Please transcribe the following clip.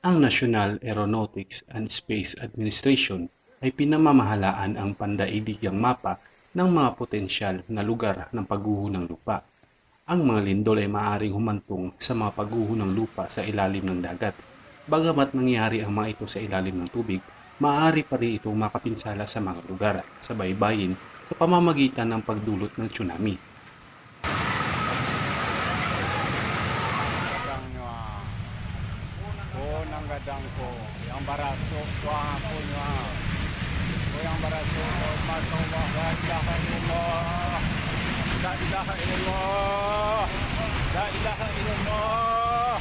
Ang National Aeronautics and Space Administration ay pinamamahalaan ang pandaigdigang mapa ng mga potensyal na lugar ng pagguho ng lupa. Ang mga lindol ay maaaring humantong sa mga pagguho ng lupa sa ilalim ng dagat. Bagamat nangyari ang mga ito sa ilalim ng tubig, maaari pa rin itong makapinsala sa mga lugar sa baybayin sa pamamagitan ng pagdulot ng tsunami. Gadang nyo ko ng gadang ko yang baraso ko ako nyo ko yang baraso ko masawah la ilaha illallah la ilaha illallah la ilaha illallah